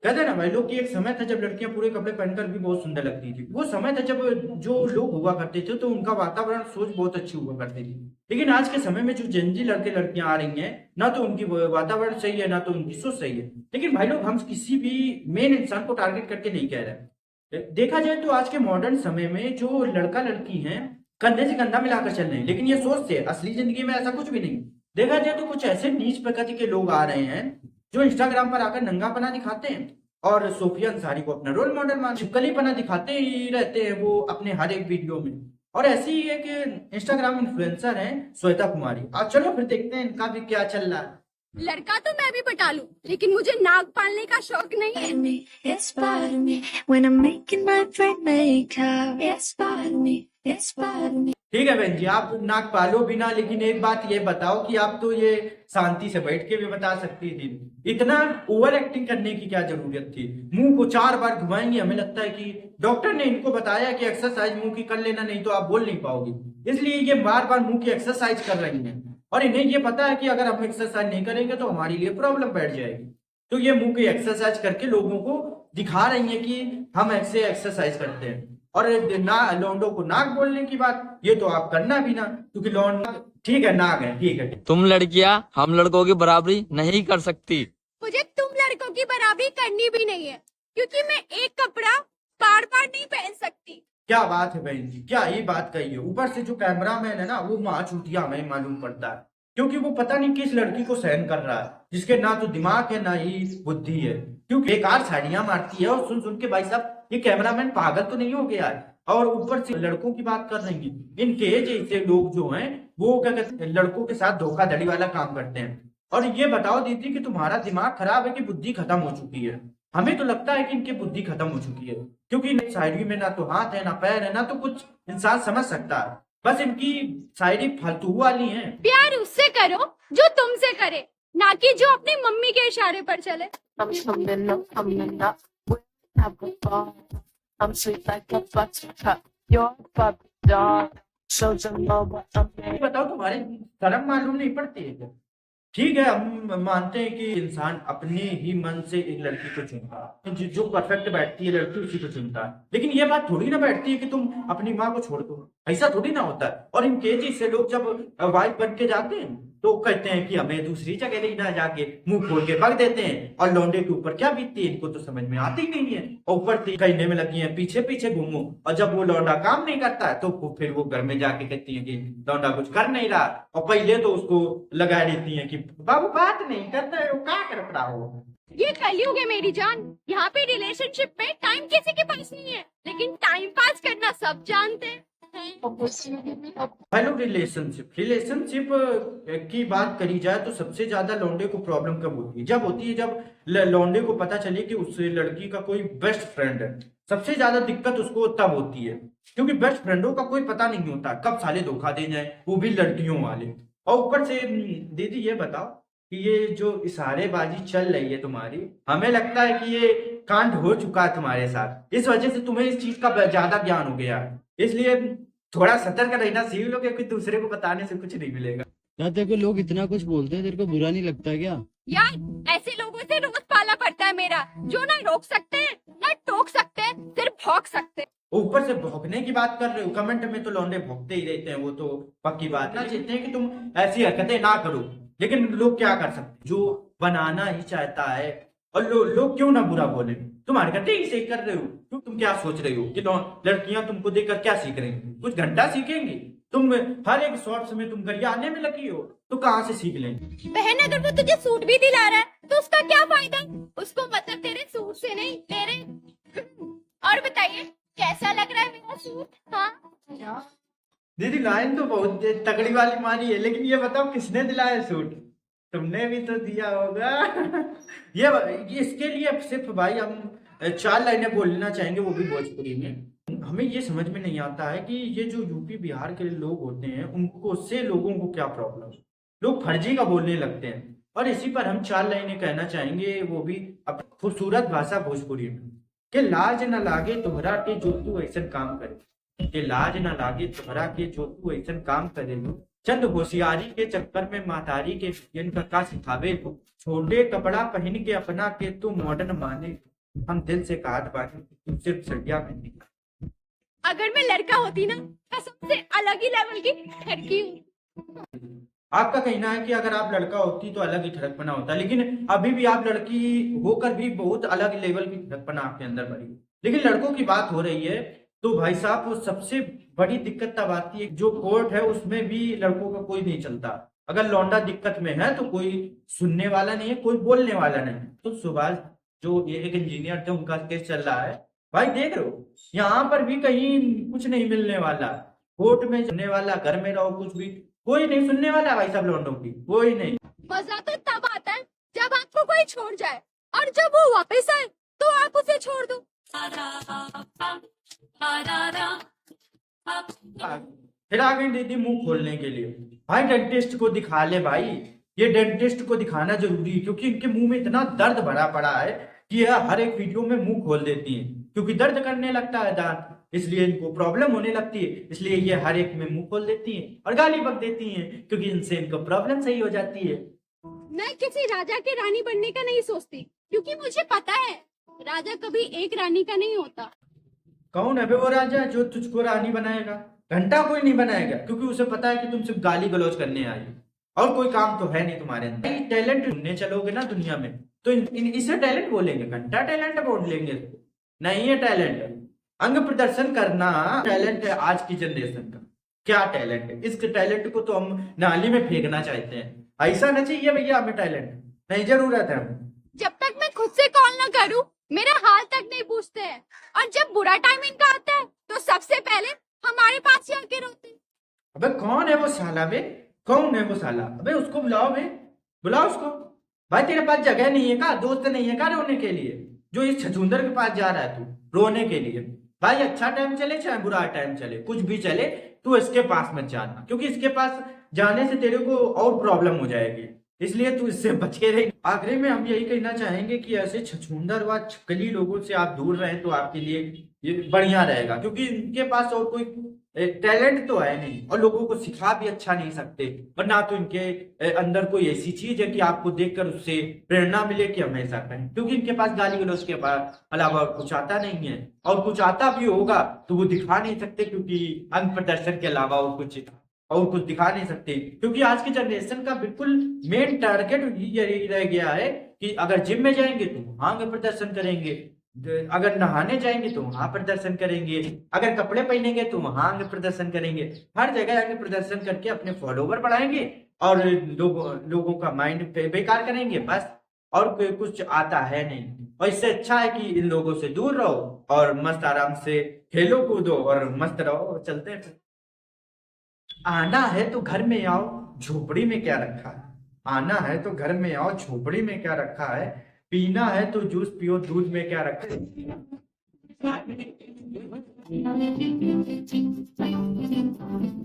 कहते हैं ना भाई लोग कि एक समय था जब लड़कियां पूरे कपड़े पहनकर भी बहुत सुंदर लगती थी। वो समय था जब जो लोग हुआ करते थे तो उनका वातावरण सोच बहुत अच्छी हुआ करती थी। लेकिन आज के समय में जो जेनजी लड़के लड़कियां आ रही हैं, ना तो उनकी वातावरण सही है, ना तो उनकी सोच सही है। लेकिन भाई लोग हम किसी भी मेन इंसान को टारगेट करके नहीं कह रहे। देखा जाए तो आज के मॉडर्न समय में जो लड़का लड़की हैं कंधे से कंधा मिलाकर चल रहे हैं, लेकिन ये सोच से असली जिंदगी में ऐसा कुछ भी नहीं। देखा जाए तो कुछ ऐसे नीच प्रकृति के लोग आ रहे हैं जो इंस्टाग्राम पर आकर नंगापना दिखाते हैं और सोफिया अंसारी को अपना रोल मॉडल मान छिपकलीपना दिखाते ही रहते हैं वो अपने हर एक वीडियो में। और ऐसी ही एक इंस्टाग्राम इन्फ्लुएंसर है श्वेता कुमारी। आज चलो फिर देखते हैं इनका भी क्या चल रहा है। लड़का तो मैं भी पटा लूं, लेकिन मुझे नाक पालने का शौक नहीं है। It's part of me when I'm making my brain makeup. It's part of me. It's part of me. ठीक है बहन जी, आप नाक पालो बिना, लेकिन एक बात ये बताओ कि आप तो ये शांति से बैठ के भी बता सकती थी। इतना ओवर एक्टिंग करने की क्या जरूरत थी? मुंह को 4 बार घुमाएंगे, हमें लगता है कि डॉक्टर ने इनको बताया कि एक्सरसाइज मुंह की कर लेना, नहीं तो आप बोल नहीं पाओगे। इसलिए ये बार बार मुंह की एक्सरसाइज कर रही हैं और इन्हें ये पता है कि अगर हम एक्सरसाइज नहीं करेंगे तो हमारे लिए प्रॉब्लम बैठ जाएगी। तो ये मुंह की एक्सरसाइज करके लोगों को दिखा रही है कि हम ऐसे एक्सरसाइज करते हैं। और ना लौंडों को नाक बोलने की बात, ये तो आप करना भी ना, क्योंकि लौंड ठीक है, नाक है, ठीक है। तुम लड़कियां हम लड़कों की बराबरी नहीं कर सकती। मुझे तुम लड़कों की बराबरी करनी भी नहीं है, क्योंकि मैं एक कपड़ा बार बार नहीं पहन सकती। क्या बात है बहन जी, क्या ही बात कही है। ऊपर से जो कैमरामैन है ना, वो माँ चूतिया हमें मालूम पड़ता है, क्योंकि वो पता नहीं किस लड़की को सहन कर रहा है जिसके ना तो दिमाग है ना ही बुद्धि है, क्योंकि बेकार साड़ियां मारती है। और सुन सुन के भाई साहब ये कैमरामैन पागल तो नहीं हो गया है? और ऊपर से लड़कों की बात कर रही है। इनके जैसे लोग जो हैं वो क्या कहते हैं, लड़कों के साथ धोखाधड़ी वाला काम करते हैं। और ये बताओ दीदी कि तुम्हारा दिमाग खराब है कि बुद्धि खत्म हो चुकी है? हमें तो लगता है कि इनकी बुद्धि खत्म हो चुकी है, क्योंकि शायरी में ना तो हाथ है ना पैर है, ना तो कुछ इंसान समझ सकता है। बस इनकी शायरी फालतू वाली है। प्यार उससे करो जो तुमसे करे, ना कि जो अपनी मम्मी के इशारे पर चले। I'm sweet like a buttercup. You're a puppy dog. So just know what I'm ये बताओ तुम्हारे शर्म मालूम नहीं पड़ती है क्या? ठीक है, हम मानते हैं कि इंसान अपने ही मन से एक लड़की को चुनता है, जो परफेक्ट बैठती है लड़की उसी को चुनता है। लेकिन ये बात थोड़ी ना बैठती है कि तुम अपनी माँ को छोड़ दो, ऐसा थोड़ी ना होता है। और इन केजी से लोग जब वाइफ बन के जाते हैं तो कहते हैं कि हमें दूसरी जगह ले ना, जाके मुंह खोल के भग देते हैं। और लौंडे के ऊपर क्या बीतती है इनको तो समझ में आती ही नहीं है। और ऊपर से कहने में लगी है पीछे पीछे घूमो, और जब वो लौंडा काम नहीं करता है तो फिर वो घर में जाके कहती है कि लौंडा कुछ कर नहीं रहा। और पहले तो उसको लगा देती है कि बाबू बात नहीं करता है, वो क्या कर रहा हो। ये कलयुग है मेरी जान, यहाँ पे रिलेशनशिप में टाइम किसी के पास नहीं है, लेकिन टाइम पास करना सब जानते हैं। हेलो, रिलेशनशिप की बात करी जाए तो सबसे ज्यादा लौंडे को प्रॉब्लम कब होती है? जब होती है जब लौंडे को पता चले कि उस लड़की का कोई बेस्ट फ्रेंड है। सबसे ज्यादा दिक्कत उसको तब होती है, क्योंकि बेस्ट फ्रेंडों का कोई पता नहीं होता कब साले धोखा दे जाए, वो भी लड़कियों वाले। और ऊपर से दीदी ये बताओ कि ये जो इशारेबाजी चल रही है तुम्हारी, हमें लगता है कि ये कांड हो चुका है तुम्हारे साथ। इस वजह से तुम्हें इस चीज का ज्यादा ज्ञान हो गया है, इसलिए थोड़ा सतर्क रहना सीख लो, क्योंकि दूसरे को बताने से कुछ नहीं मिलेगा। क्या तेरे को लोग इतना कुछ बोलते हैं, तेरे को बुरा नहीं लगता क्या? यार ऐसे लोगों से रोज पाला पड़ता है मेरा, जो ना रोक सकते हैं ना टोक सकते हैं, सिर्फ भौंक सकते हैं। ऊपर से भौंकने की बात कर रहे हो, कमेंट में तो लौंडे भौंकते ही रहते हैं, वो तो पक्की बात ना चाहते हैं कि तुम ऐसी हरकतें ना करो। लेकिन लोग क्या कर सकते, जो बनाना ही चाहता है। और लोग क्यों ना बुरा बोले, तुम हरकतें ही सही कर रहे हो। तुम क्या सोच रहे हो कि लड़कियां तुमको देखकर क्या सीख रही हैं? कुछ घंटा सीखेंगी? तुम हर एक शॉर्ट्स में तुम गरियाने में लगी हो, तो कहाँ से सीख लेंगे? बहन अगर वो तुझे सूट भी दिला रहा है तो उसका क्या फायदा? उसको मतलब तेरे सूट से नहीं, तेरे और बताइए कैसा लग रहा है मेरा सूट? हाँ दीदी लाइन तो बहुत तगड़ी वाली मारी है, लेकिन ये बताओ किसने दिलाया सूट? तुमने भी तो दिया होगा। ये इसके लिए सिर्फ भाई हम 4 लाइनें बोलना चाहेंगे, वो भी भोजपुरी में। हमें ये समझ में नहीं आता है कि ये जो यूपी बिहार के लोग होते हैं उनको से लोगों को क्या प्रॉब्लम। लोग फर्जी का बोलने लगते हैं, और इसी पर हम 4 लाइनें कहना चाहेंगे, वो भी अपनी खूबसूरत भाषा भोजपुरी में। कि लाज न लागे तोहरा के जो तू ऐसा काम करे, कि लाज न लागे तोहरा के जो तू ऐसा काम करे। चंद होशियारी के चक्कर में मातारी के का सिखावे, छोटे कपड़ा पहन के अपना के तू मॉडर्न माने। हम दिल से कहा था कि तुम सिर्फ सड़िया पहनने का। अगर मैं लड़का होती ना, कसम से अलग ही लेवल की लड़की हूँ। आपका कहना है कि अगर आप लड़का होती तो अलग ही ठड़कपना होता, लेकिन अभी भी आप लड़की होकर भी बहुत अलग लेवल की ठड़कपना आपके अंदर भरी है। लेकिन लड़कों की बात हो रही है तो भाई साहब, वो सबसे बड़ी दिक्कत तब आती है जो कोर्ट है उसमें भी लड़कों का कोई नहीं चलता। अगर लौंडा दिक्कत में है तो कोई सुनने वाला नहीं है, कोई बोलने वाला नहीं। तो सुभाष जो ये एक इंजीनियर थे, उनका केस चल रहा है भाई, देख रहे हो यहाँ पर भी कहीं कुछ नहीं मिलने वाला। कोर्ट में सुनने वाला, घर में रहो कुछ भी, कोई नहीं सुनने वाला भाई साहब, लौंडों की कोई नहीं। मजा तो तब आता है जब आपको कोई छोड़ जाए, और जब वो वापस आए तो आप उसे छोड़ दो। फिर आ गई दीदी मुंह खोलने के लिए। भाई डेंटिस्ट को दिखा ले भाई, ये डेंटिस्ट को दिखाना जरूरी है, क्योंकि इनके मुंह में इतना दर्द भरा पड़ा है कि यह हर एक वीडियो में मुंह खोल देती हैं, क्योंकि दर्द करने लगता है दांत, इसलिए इनको प्रॉब्लम होने लगती है, इसलिए ये हर एक में मुंह खोल देती हैं और गाली बक देती हैं, क्योंकि इनसे इनको प्रॉब्लम सही हो जाती है। मैं किसी राजा के रानी बनने का नहीं सोचती, क्योंकि मुझे पता है राजा कभी एक रानी का नहीं होता। कौन है बे वो राजा जो तुझको रानी बनाएगा? घंटा कोई नहीं बनाएगा, क्योंकि उसे पता है कि तुम सिर्फ गाली गलौज करने आई हो और कोई काम तो है नहीं तुम्हारे अंदर। टैलेंट ढूंढने चलोगे ना दुनिया में तो इसे टैलेंट बोलेंगे, घंटा टैलेंट बोल लेंगे। नहीं है टैलेंट, अंग प्रदर्शन करना टैलेंट है आज की जनरेशन का। क्या टैलेंट है? इस टैलेंट को तो हम नाली में फेंकना चाहते हैं। ऐसा ना चाहिए भैया, हमें टैलेंट नहीं जरूरत है। जब तक मैं खुद से कॉल ना करूं, मेरा हाल तक नहीं पूछते हैं, और जब बुरा टाइम इनका आता है तो सबसे पहले हमारे पास ही आके रोते हैं। अबे कौन है वो साला बे? कौन है वो साला? अबे उसको बुलाओ बे, बुलाओ उसको। भाई तेरे पास जगह नहीं है का? दोस्त नहीं है का रोने के लिए? जो इस छछूंदर के पास जा रहा है तू रोने के लिए? भाई अच्छा टाइम चले चाहे बुरा टाइम चले, कुछ भी चले, तू इसके पास मत जाना, क्योंकि इसके पास जाने से तेरे को और प्रॉब्लम हो जाएगी, इसलिए तू इससे बच के रहे। आखिरी में हम यही कहना चाहेंगे कि ऐसे छछूंदर व छकली लोगों से आप दूर रहें तो आपके लिए ये बढ़िया रहेगा, क्योंकि इनके पास और कोई टैलेंट तो है नहीं और लोगों को सिखा भी अच्छा नहीं सकते, और ना तो इनके अंदर कोई ऐसी चीज है कि आपको देखकर उससे प्रेरणा मिले कि हम ऐसा करें, क्योंकि इनके पास गाली गलौज के अलावा और कुछ आता नहीं है, और कुछ आता भी होगा तो वो दिखा नहीं सकते, क्योंकि अंग प्रदर्शन के अलावा और कुछ दिखा नहीं सकते। क्योंकि आज की जनरेशन का बिल्कुल मेन टारगेट यही रह गया है कि अगर जिम में जाएंगे तो वहां अंग प्रदर्शन करेंगे, अगर नहाने जाएंगे तो वहां प्रदर्शन करेंगे, अगर कपड़े पहनेंगे तो वहां अंग प्रदर्शन करेंगे, हर जगह अंग प्रदर्शन करके अपने फॉलोवर बढ़ाएंगे और लोगों का माइंड बेकार करेंगे बस, और कुछ आता है नहीं। और इससे अच्छा है कि इन लोगों से दूर रहो और मस्त आराम से खेलो कूदो और मस्त रहो। चलते हैं। आना है तो घर में आओ, झोपड़ी में क्या रखा है? आना है तो घर में आओ, झोपड़ी में क्या रखा है? पीना है तो जूस पियो, दूध में क्या रखा है?